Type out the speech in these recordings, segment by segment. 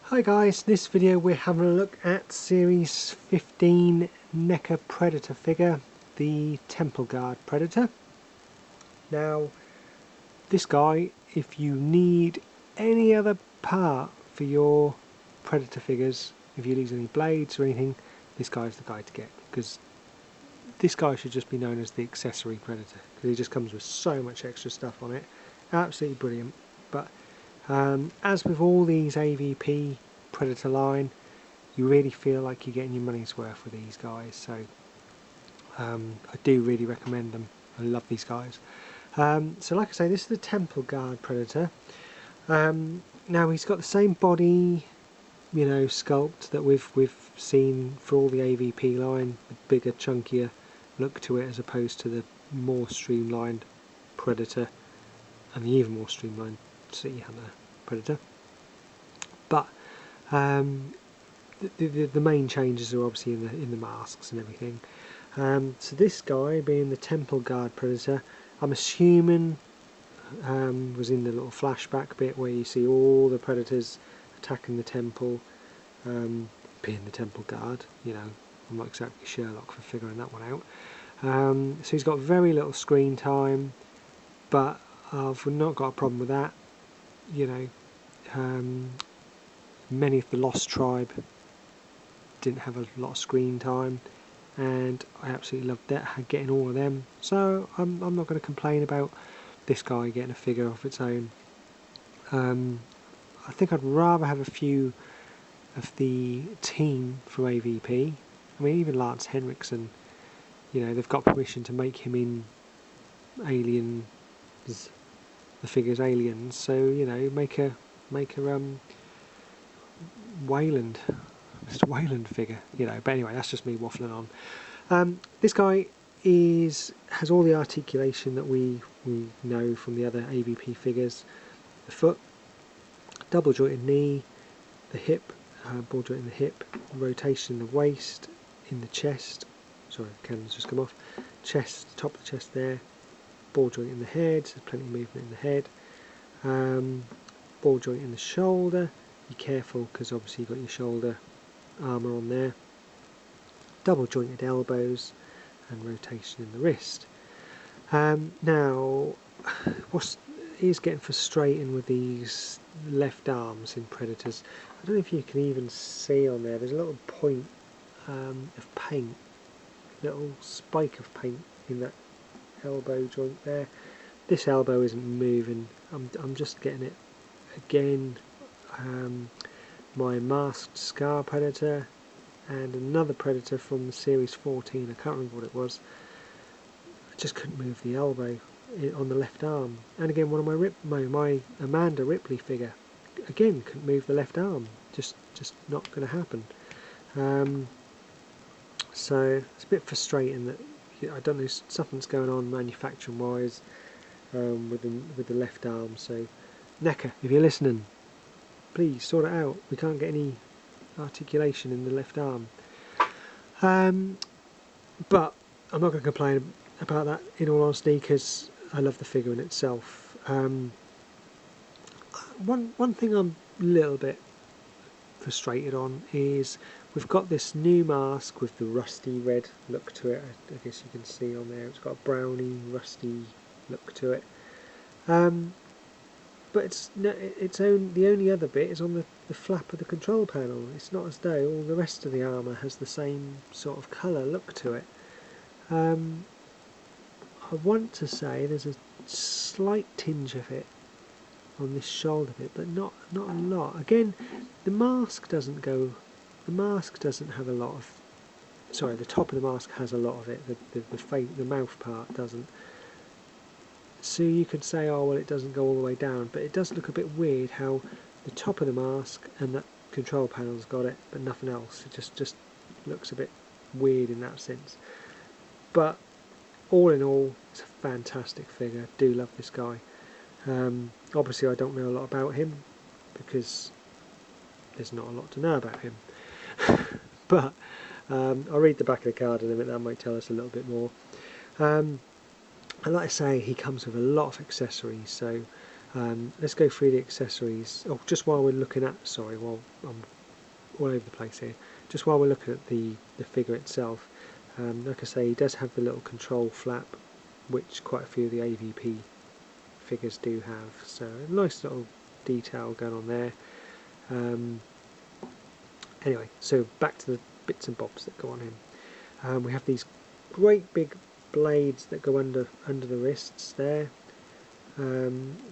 Hi guys, this video we're having a look at Series 15 Neca Predator figure, the Temple Guard Predator. Now, this guy, if you need any other part for your Predator figures, if you lose any blades or anything, this guy's the guy to get, because this guy should just be known as the accessory Predator, because he just comes with so much extra stuff on it. Absolutely brilliant. But as with all these AVP Predator line, you really feel like you're getting your money's worth with these guys, so I do really recommend them. I love these guys. So like I say, this is the Temple Guard Predator. Now he's got the same body, sculpt that we've seen for all the AVP line, the bigger, chunkier look to it as opposed to the more streamlined Predator and the even more streamlined City Hunter Predator. But the main changes are obviously in the masks and everything. So this guy, being the Temple Guard Predator, I'm assuming was in the little flashback bit where you see all the predators attacking the temple, being the Temple Guard. I'm not exactly Sherlock for figuring that one out. So he's got very little screen time, but I've not got a problem with that. Many of the Lost Tribe didn't have a lot of screen time, and I absolutely loved that, getting all of them. So I'm not going to complain about this guy getting a figure of its own. I think I'd rather have a few of the team from AVP. I mean, even Lance Henriksen, they've got permission to make him in Aliens, the figures Aliens. So make a Wayland, Mr. Wayland figure, But anyway, that's just me waffling on. This guy has all the articulation that we know from the other AVP figures. The foot, double jointed knee, the hip, ball joint in the hip, rotation in the waist, in the chest. Sorry, the camera's just come off. Chest, top of the chest there. Ball joint in the head. There's plenty of movement in the head. Ball joint in the shoulder. Be careful because obviously you've got your shoulder armour on there. Double jointed elbows and rotation in the wrist. Now, what is getting frustrating with these left arms in Predators, I don't know if you can even see on there, there's a little point of paint, little spike of paint in that elbow joint there. This elbow isn't moving. I'm just getting it again. My masked Scar Predator and another Predator from Series 14, I can't remember what it was, I just couldn't move the elbow on the left arm. And again, one of my Amanda Ripley figure, again couldn't move the left arm, just not going to happen. So it's a bit frustrating that I don't know, something's going on manufacturing wise with the left arm. So Neca, if you're listening, please sort it out. We can't get any articulation in the left arm. But I'm not going to complain about that, in all honesty, because I love the figure in itself. One thing I'm a little bit frustrated on is we've got this new mask with the rusty red look to it. I guess you can see on there it's got a browny rusty look to it. But the only other bit is on the flap of the control panel. It's not as though all the rest of the armour has the same sort of colour look to it. I want to say there's a slight tinge of it on this shoulder bit, but not a lot. Again, the mask doesn't have a lot of. Sorry, the top of the mask has a lot of it. The mouth part doesn't. So you could say, oh well, it doesn't go all the way down, but it does look a bit weird how the top of the mask and that control panel's got it, but nothing else. It just looks a bit weird in that sense. But all in all, it's a fantastic figure. Do love this guy. Obviously I don't know a lot about him because there's not a lot to know about him. But I'll read the back of the card in a minute, that might tell us a little bit more. And like I say, he comes with a lot of accessories, so Let's go through the accessories. Oh, just while we're looking at, sorry, while I'm all over the place here, just while we're looking at the figure itself, like I say, he does have the little control flap, which quite a few of the AVP figures do have, so a nice little detail going on there. Anyway, so back to the bits and bobs that go on him. We have these great big blades that go under the wrists there,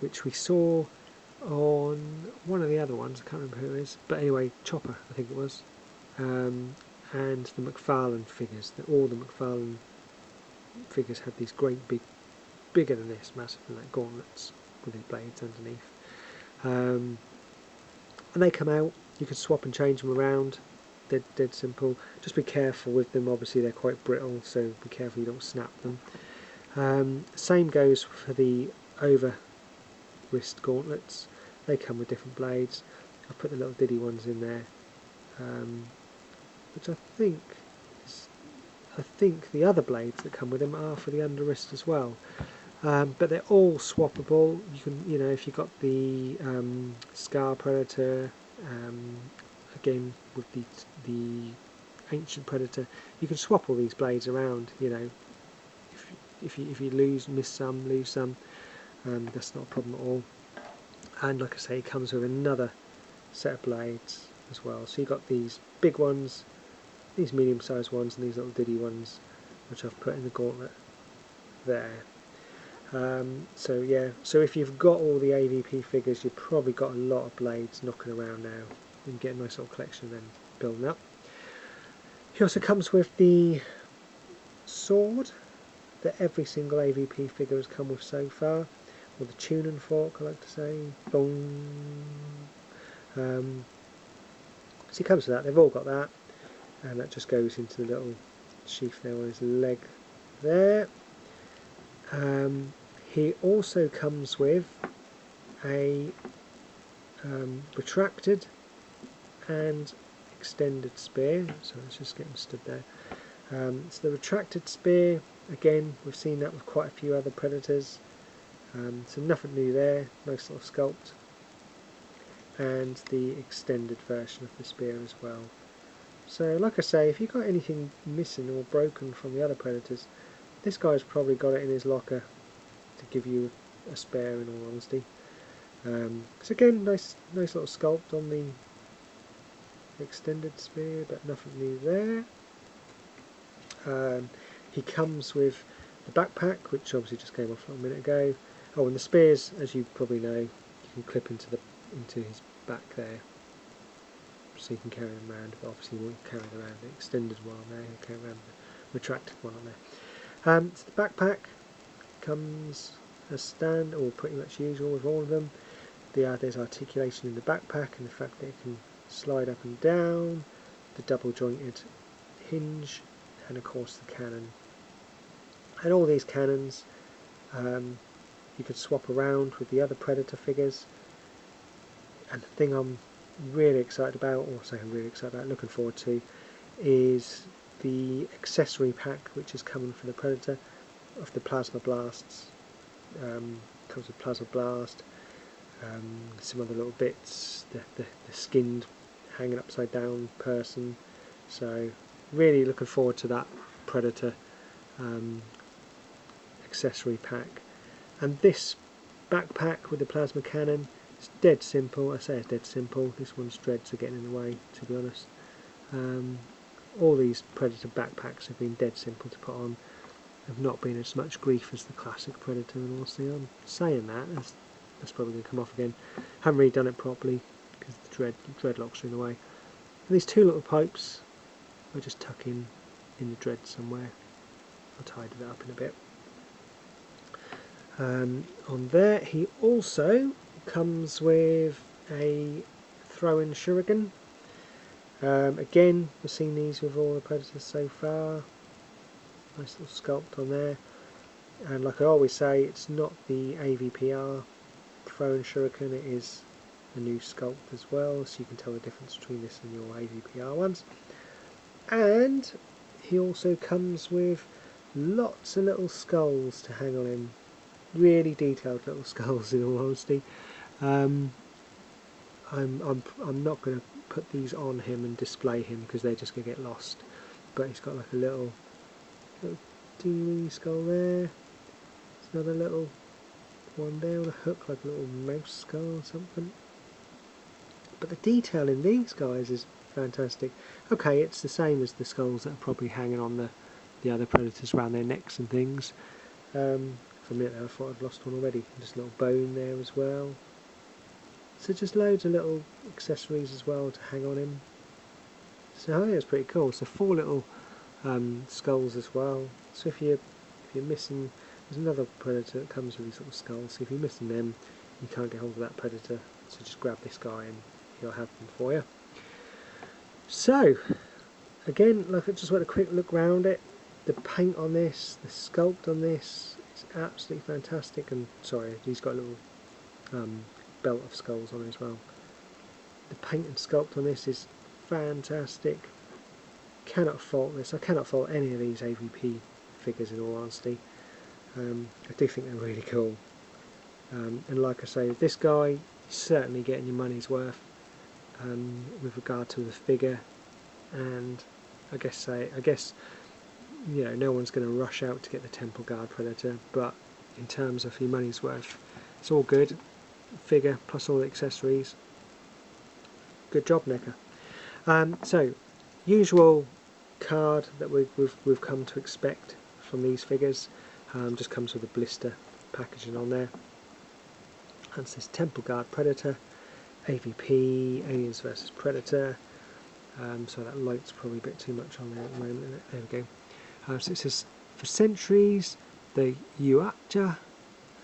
which we saw on one of the other ones, I can't remember who it is, but anyway, Chopper I think it was, and the McFarlane figures, all the McFarlane figures had these great big, bigger than this, massive than that, gauntlets with these blades underneath, and they come out. You can swap and change them around, dead simple. Just be careful with them, obviously they're quite brittle, so be careful you don't snap them. Same goes for the over wrist gauntlets. They come with different blades. I've put the little diddy ones in there, which I think the other blades that come with them are for the under wrist as well. But they're all swappable. You can, if you've got the Scar Predator, again with the Ancient Predator, you can swap all these blades around. If you miss some, lose some, that's not a problem at all. And like I say, it comes with another set of blades as well. So you've got these big ones, these medium-sized ones, and these little diddy ones, which I've put in the gauntlet there. So yeah, so if you've got all the AVP figures, you've probably got a lot of blades knocking around now. You can get a nice little collection then building up. He also comes with the sword that every single AVP figure has come with so far, or the tuning fork, I like to say. Boom. So he comes with that. They've all got that, and that just goes into the little sheath there on his leg there. He also comes with a retracted and extended spear, so let's just get him stood there. So the retracted spear, again, we've seen that with quite a few other Predators, so nothing new there, nice little sculpt. And the extended version of the spear as well. So like I say, if you've got anything missing or broken from the other Predators, this guy's probably got it in his locker to give you a spare, in all honesty. So again, nice little sculpt on the extended spear, but nothing new there. He comes with the backpack, which obviously just came off a little minute ago. Oh, and the spears, as you probably know, you can clip into his back there, so you can carry them around. But obviously, you won't carry around the extended one on there. You carry around the retracted one on there. So the backpack comes as stand, or pretty much usual with all of them. There's articulation in the backpack, and the fact that it can slide up and down, the double jointed hinge, and of course the cannon. And all these cannons you could swap around with the other Predator figures. And the thing I'm really excited about, looking forward to, is the accessory pack which is coming for the Predator of the plasma blasts. Comes with plasma blast, some other little bits, the skinned hanging upside down person. So really looking forward to that Predator accessory pack. And this backpack with the plasma cannon, it's dead simple. I say it's dead simple. This one's dreads are getting in the way, to be honest. All these Predator backpacks have been dead simple to put on. Have not been as much grief as the classic Predator, and honestly, I'm saying that's probably going to come off again. Haven't really done it properly because the dreadlocks are in the way. And these two little pipes I just tuck in the dread somewhere. I'll tidy that up in a bit. On there, he also comes with a throw-in shuriken. Again, we've seen these with all the Predators so far. Nice little sculpt on there. And like I always say, it's not the AVPR throw-in shuriken, it is a new sculpt as well, so you can tell the difference between this and your AVPR ones. And he also comes with lots of little skulls to hang on him. really detailed little skulls in all honesty. I'm not going to put these on him and display him because they're just going to get lost. But he's got like a little teeny skull there. There's another little one there on a hook, like a little mouse skull or something. But the detail in these guys is fantastic. Okay, it's the same as the skulls that are probably hanging on the other predators around their necks and things. For a minute there I thought I'd lost one already. Just a little bone there as well. So just loads of little accessories as well to hang on him. So I think it's pretty cool. So 4 little skulls as well. So if you're missing, there's another predator that comes with these little skulls. So if you're missing them, you can't get hold of that predator. So just grab this guy and he'll have them for you. So again, look, I just want a quick look around it. The paint on this, the sculpt on this is absolutely fantastic. And sorry, he's got a little belt of skulls on it as well. The paint and sculpt on this is fantastic. Cannot fault this. I cannot fault any of these AVP figures in all honesty. I do think they're really cool. And like I say, this guy, you're certainly getting your money's worth with regard to the figure. And I guess you know, no one's going to rush out to get the Temple Guard Predator, but in terms of your money's worth, it's all good. Figure plus all the accessories. Good job, Neca. So, usual card that we've come to expect from these figures. Just comes with a blister packaging on there. And it says Temple Guard Predator, AVP, Aliens vs Predator. So that light's probably a bit too much on there at the moment. There we go. So it says, for centuries, the Yuacha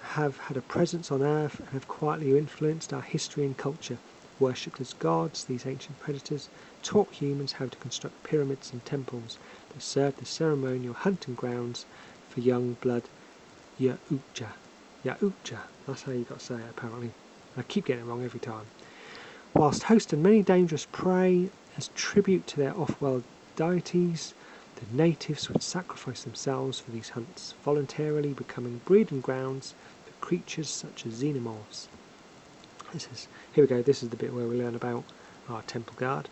have had a presence on Earth and have quietly influenced our history and culture. Worshipped as gods, these ancient predators taught humans how to construct pyramids and temples that served as ceremonial hunting grounds for young blood Yaucha. Yaucha, that's how you got to say it apparently. I keep getting it wrong every time. Whilst hosting many dangerous prey as tribute to their off-world deities, the natives would sacrifice themselves for these hunts, voluntarily becoming breeding grounds for creatures such as xenomorphs. Here we go, this is the bit where we learn about our Temple Guard.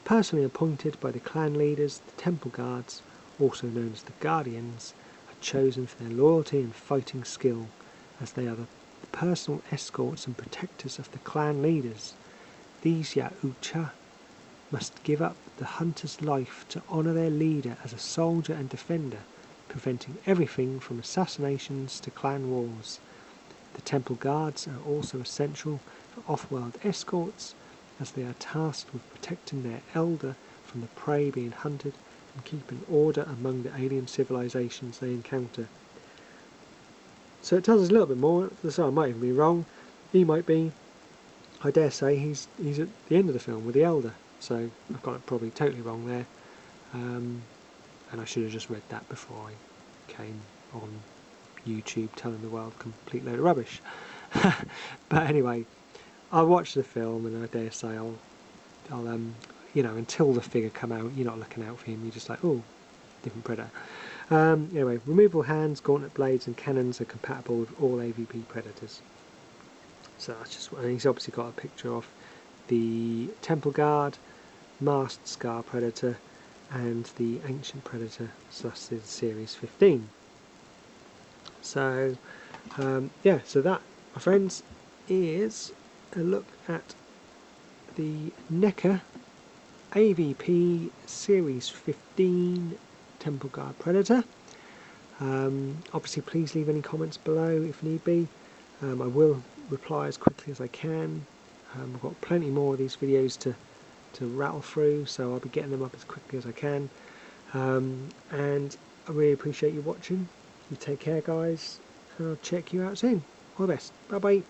Personally appointed by the clan leaders, the Temple Guards, also known as the Guardians, are chosen for their loyalty and fighting skill, as they are the personal escorts and protectors of the clan leaders. These Yaucha must give up the hunter's life to honour their leader as a soldier and defender, preventing everything from assassinations to clan wars. The Temple Guards are also essential for off-world escorts, as they are tasked with protecting their elder from the prey being hunted and keeping order among the alien civilizations they encounter. So it tells us a little bit more, so I might even be wrong. He might be, I dare say, he's at the end of the film with the elder. So I've got it probably totally wrong there. And I should have just read that before I came on YouTube telling the world a complete load of rubbish. But anyway, I'll watch the film and I dare say I'll you know, until the figure come out, you're not looking out for him, you're just like, oh, different predator. Anyway, removable hands, gauntlet blades and cannons are compatible with all AVP predators. So that's just, and he's obviously got a picture of the Temple Guard, Masked Scar Predator and the Ancient Predator, so that's in Series 15. So yeah, so that, my friends, is a look at the Neca AVP Series 15 Temple Guard Predator. Obviously please leave any comments below if need be. I will reply as quickly as I can. I've got plenty more of these videos to rattle through, so I'll be getting them up as quickly as I can. And I really appreciate you watching. You take care, guys, and I'll check you out soon. All the best. Bye bye.